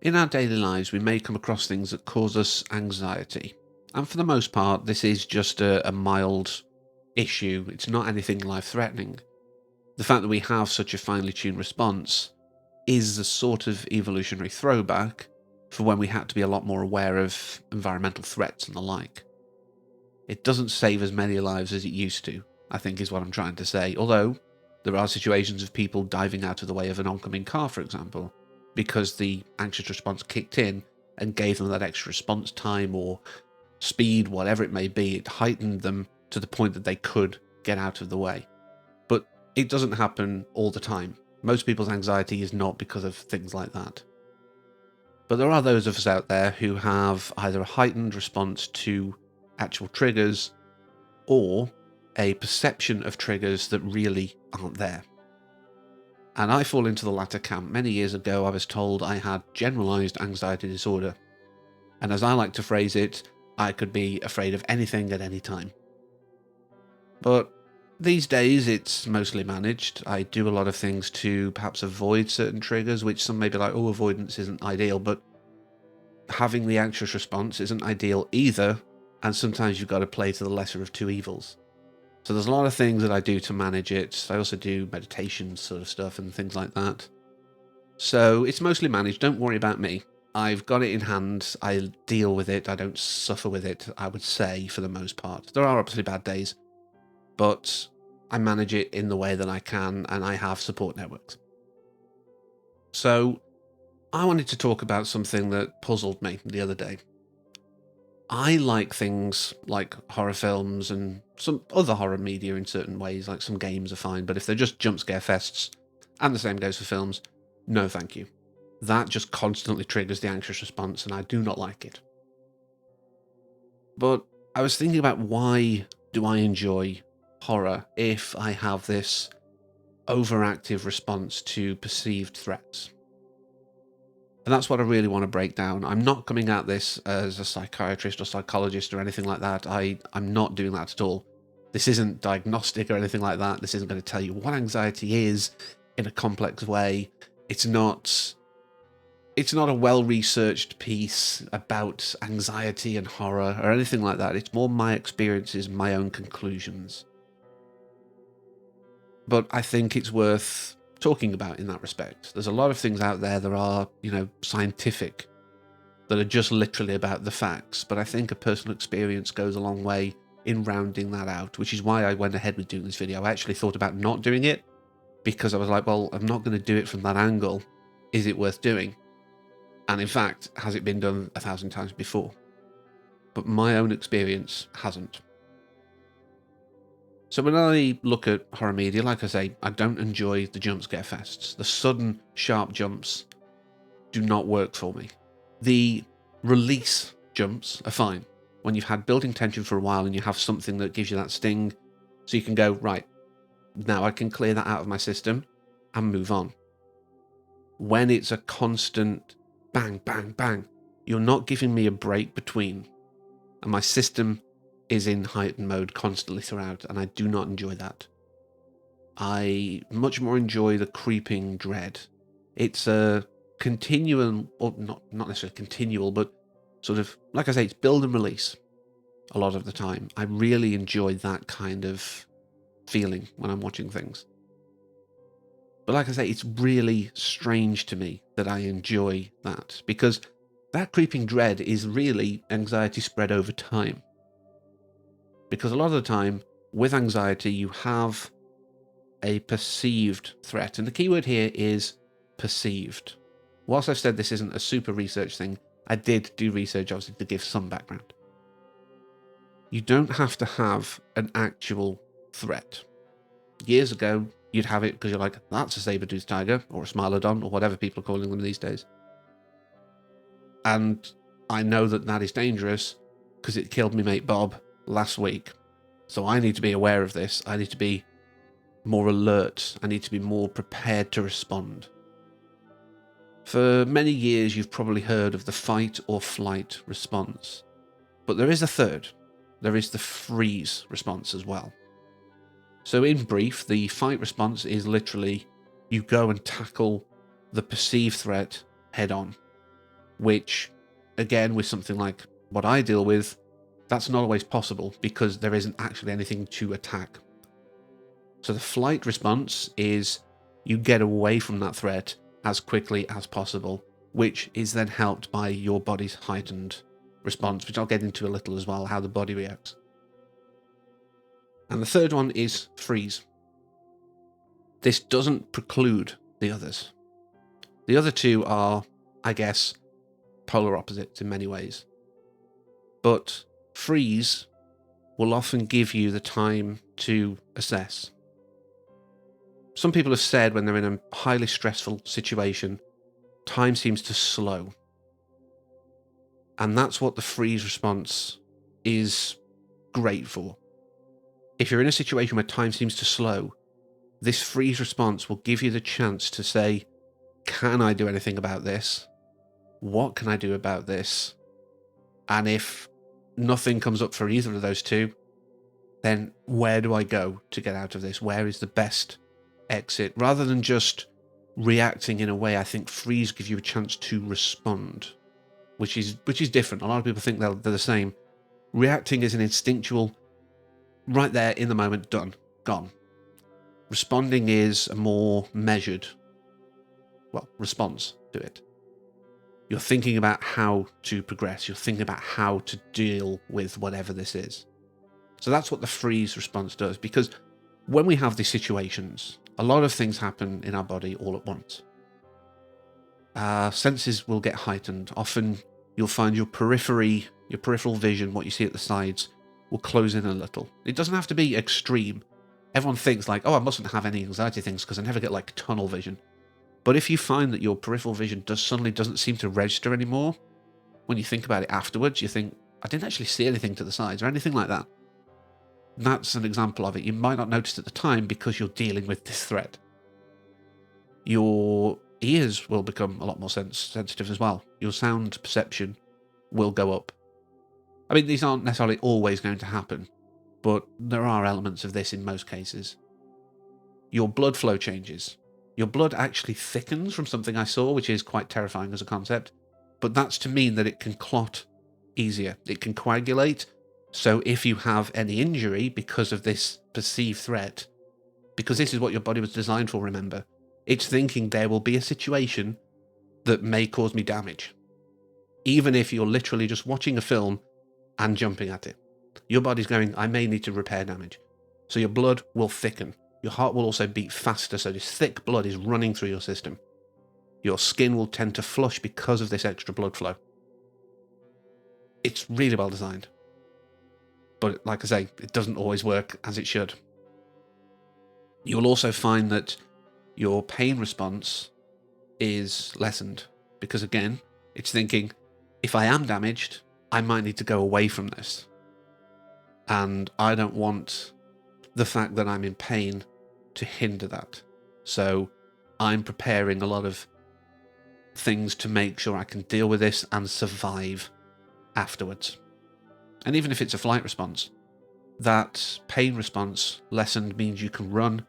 In our daily lives, we may come across things that cause us anxiety. And for the most part, this is just a mild issue. It's not anything life-threatening. The fact that we have such a finely tuned response is a sort of evolutionary throwback for when we had to be a lot more aware of environmental threats and the like. It doesn't save as many lives as it used to, I think is what I'm trying to say. Although, there are situations of people diving out of the way of an oncoming car, for example, because the anxious response kicked in and gave them that extra response time or speed, whatever it may be. It heightened them to the point that they could get out of the way. But it doesn't happen all the time. Most people's anxiety is not because of things like that. But there are those of us out there who have either a heightened response to actual triggers or a perception of triggers that really aren't there. And I fall into the latter camp. Many years ago, I was told I had generalized anxiety disorder. And as I like to phrase it, I could be afraid of anything at any time. But these days, it's mostly managed. I do a lot of things to perhaps avoid certain triggers, which some may be like, oh, avoidance isn't ideal, but having the anxious response isn't ideal either, and sometimes you've got to play to the lesser of two evils. So there's a lot of things that I do to manage it. I also do meditation sort of stuff and things like that. So it's mostly managed. Don't worry about me. I've got it in hand. I deal with it. I don't suffer with it, I would say, for the most part. There are obviously bad days, but I manage it in the way that I can, and I have support networks. So I wanted to talk about something that puzzled me the other day. I like things like horror films and some other horror media in certain ways, like some games are fine, but if they're just jump scare fests, and the same goes for films, no thank you. That just constantly triggers the anxious response, and I do not like it. But I was thinking about, why do I enjoy horror if I have this overactive response to perceived threats? And that's what I really want to break down. I'm not coming at this as a psychiatrist or psychologist or anything like that. I'm not doing that at all. This isn't diagnostic or anything like that. This isn't going to tell you what anxiety is in a complex way. It's not a well-researched piece about anxiety and horror or anything like that. It's more my experiences, my own conclusions. But I think it's worth talking about in that respect. There's a lot of things out there that are, scientific, that are just literally about the facts, but I think a personal experience goes a long way in rounding that out, which is why I went ahead with doing this video. I actually thought about not doing it, because I was like, well, I'm not going to do it from that angle. Is it worth doing? And in fact, has it been done 1,000 times before? But my own experience hasn't. So when I look at horror media, like I say, I don't enjoy the jump scare fests. The sudden, sharp jumps do not work for me. The release jumps are fine. When you've had building tension for a while and you have something that gives you that sting, so you can go, right, now I can clear that out of my system and move on. When it's a constant bang, bang, bang, you're not giving me a break between. And my system is in heightened mode constantly throughout, and I do not enjoy that. I much more enjoy the creeping dread. It's a continual, or not necessarily continual, but sort of, like I say, it's build and release a lot of the time. I really enjoy that kind of feeling when I'm watching things. But like I say, it's really strange to me that I enjoy that, because that creeping dread is really anxiety spread over time. Because a lot of the time, with anxiety, you have a perceived threat. And the key word here is perceived. Whilst I've said this isn't a super research thing, I did do research, obviously, to give some background. You don't have to have an actual threat. Years ago, you'd have it because you're like, that's a saber-toothed tiger, or a smilodon, or whatever people are calling them these days. And I know that that is dangerous because it killed me mate Bob last week. So I need to be aware of this. I need to be more alert. I need to be more prepared to respond. For many years, you've probably heard of the fight or flight response. But there is a third. There is the freeze response as well. So in brief, the fight response is literally you go and tackle the perceived threat head on. which, again, with something like what I deal with, that's not always possible because there isn't actually anything to attack. So the flight response is you get away from that threat as quickly as possible, which is then helped by your body's heightened response, which I'll get into a little as well, how the body reacts. And the third one is freeze. This doesn't preclude the others. The other two are, I guess, polar opposites in many ways. But freeze will often give you the time to assess. Some people have said when they're in a highly stressful situation, time seems to slow. And that's what the freeze response is great for. If you're in a situation where time seems to slow, this freeze response will give you the chance to say, can I do anything about this? What can I do about this? And if nothing comes up for either of those two, then where do I go to get out of this? Where is the best exit? Rather than just reacting in a way, I think freeze gives you a chance to respond, which is different. A lot of people think they're the same. Reacting is an instinctual, right there in the moment, done, gone. Responding is a more measured, response to it. You're thinking about how to progress. You're thinking about how to deal with whatever this is. So that's what the freeze response does, because when we have these situations, a lot of things happen in our body all at once. Our senses will get heightened. Often you'll find your peripheral vision, what you see at the sides, will close in a little. It doesn't have to be extreme. Everyone thinks like, oh, I mustn't have any anxiety things because I never get like tunnel vision. But if you find that your peripheral vision suddenly doesn't seem to register anymore, when you think about it afterwards, you think, I didn't actually see anything to the sides or anything like that. That's an example of it. You might not notice at the time because you're dealing with this threat. Your ears will become a lot more sensitive as well. Your sound perception will go up. I mean, these aren't necessarily always going to happen, but there are elements of this in most cases. Your blood flow changes. Your blood actually thickens from something I saw, which is quite terrifying as a concept, but that's to mean that it can clot easier. It can coagulate. So if you have any injury because of this perceived threat, because this is what your body was designed for, remember, it's thinking there will be a situation that may cause me damage. Even if you're literally just watching a film and jumping at it. Your body's going, I may need to repair damage. So your blood will thicken. Your heart will also beat faster, so this thick blood is running through your system. Your skin will tend to flush because of this extra blood flow. It's really well designed. But like I say, it doesn't always work as it should. You'll also find that your pain response is lessened because, again, it's thinking, if I am damaged, I might need to go away from this. And I don't want the fact that I'm in pain to hinder that. So I'm preparing a lot of things to make sure I can deal with this and survive afterwards. And even if it's a flight response, that pain response lessened means you can run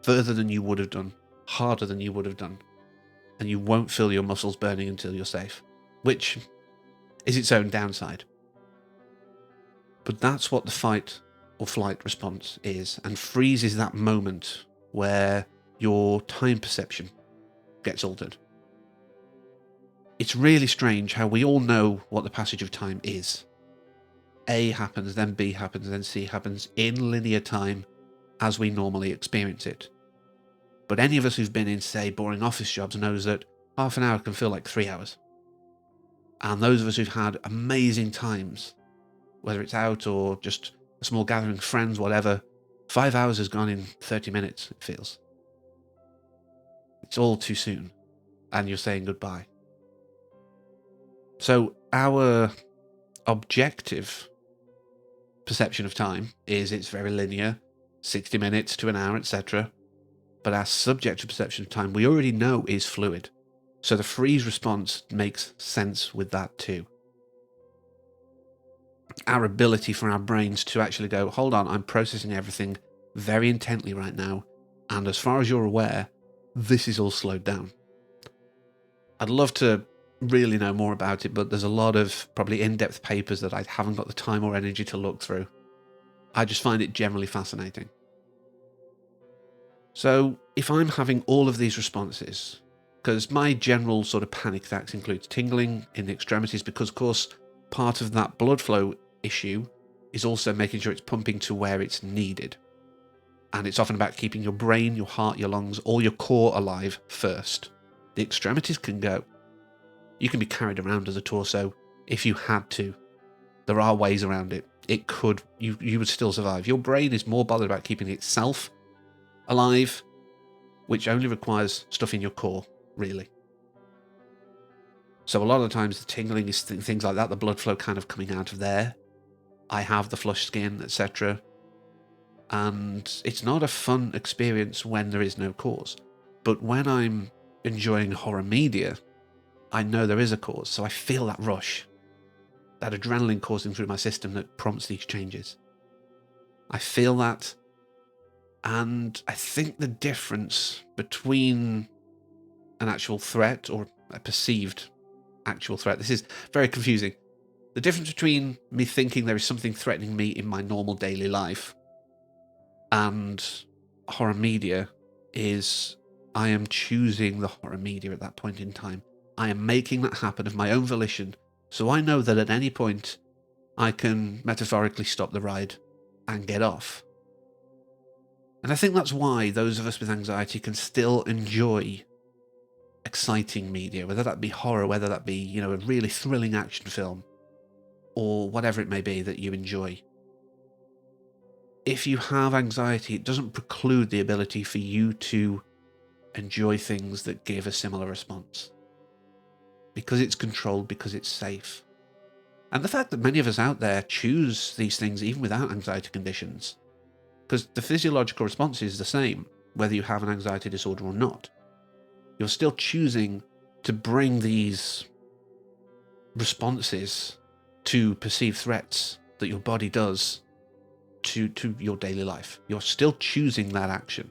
further than you would have done, harder than you would have done, and you won't feel your muscles burning until you're safe, which is its own downside. But that's what the fight or flight response is, and freeze is that moment where your time perception gets altered. It's really strange how we all know what the passage of time is. A happens, then B happens, then C happens in linear time as we normally experience it. But any of us who've been in, say, boring office jobs knows that half an hour can feel like 3 hours. And those of us who've had amazing times, whether it's out or just a small gathering of friends, whatever, 5 hours has gone in 30 minutes, it feels. It's all too soon, and you're saying goodbye. So our objective perception of time is it's very linear, 60 minutes to an hour, etc. But our subjective perception of time, we already know, is fluid. So the freeze response makes sense with that too. Our ability for our brains to actually go, hold on, I'm processing everything very intently right now, and as far as you're aware, this is all slowed down. I'd love to really know more about it, but there's a lot of probably in-depth papers that I haven't got the time or energy to look through. I just find it generally fascinating. So if I'm having all of these responses, because my general sort of panic attacks includes tingling in the extremities, because of course part of that blood flow issue is also making sure it's pumping to where it's needed. And it's often about keeping your brain, your heart, your lungs, all your core alive first. The extremities can go. You can be carried around as a torso if you had to. There are ways around it. You would still survive. Your brain is more bothered about keeping itself alive, which only requires stuff in your core, really. So a lot of the times the tingling is things like that, the blood flow kind of coming out of there. I have the flushed skin, etc. And it's not a fun experience when there is no cause. But when I'm enjoying horror media, I know there is a cause, so I feel that rush, that adrenaline coursing through my system that prompts these changes. I feel that, and I think the difference between an actual threat or a perceived actual threat, this is very confusing. The difference between me thinking there is something threatening me in my normal daily life and horror media is I am choosing the horror media at that point in time. I am making that happen of my own volition, so I know that at any point I can metaphorically stop the ride and get off. And I think that's why those of us with anxiety can still enjoy exciting media, whether that be horror, whether that be, a really thrilling action film, or whatever it may be that you enjoy. If you have anxiety, it doesn't preclude the ability for you to enjoy things that give a similar response. Because it's controlled, because it's safe. And the fact that many of us out there choose these things even without anxiety conditions, because the physiological response is the same, whether you have an anxiety disorder or not. You're still choosing to bring these responses to perceived threats that your body does to your daily life. You're still choosing that action.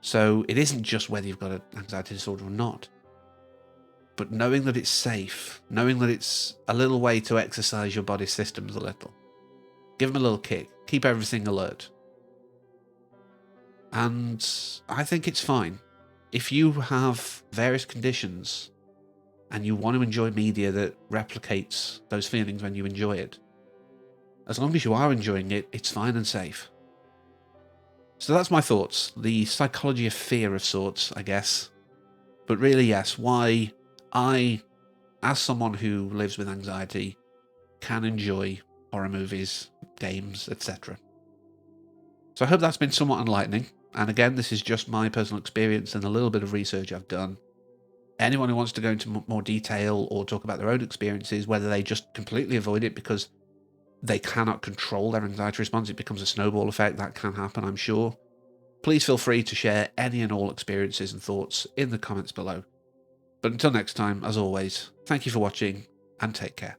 So it isn't just whether you've got an anxiety disorder or not, but knowing that it's safe, knowing that it's a little way to exercise your body's systems a little. Give them a little kick. Keep everything alert. And I think it's fine. If you have various conditions and you want to enjoy media that replicates those feelings when you enjoy it, as long as you are enjoying it, it's fine and safe. So that's my thoughts. The psychology of fear of sorts, I guess. But really, yes, why I, as someone who lives with anxiety, can enjoy horror movies, games, etc. So I hope that's been somewhat enlightening. And again, this is just my personal experience and a little bit of research I've done. Anyone who wants to go into more detail or talk about their own experiences, whether they just completely avoid it because they cannot control their anxiety response, it becomes a snowball effect, that can happen, I'm sure. Please feel free to share any and all experiences and thoughts in the comments below. But until next time, as always, thank you for watching and take care.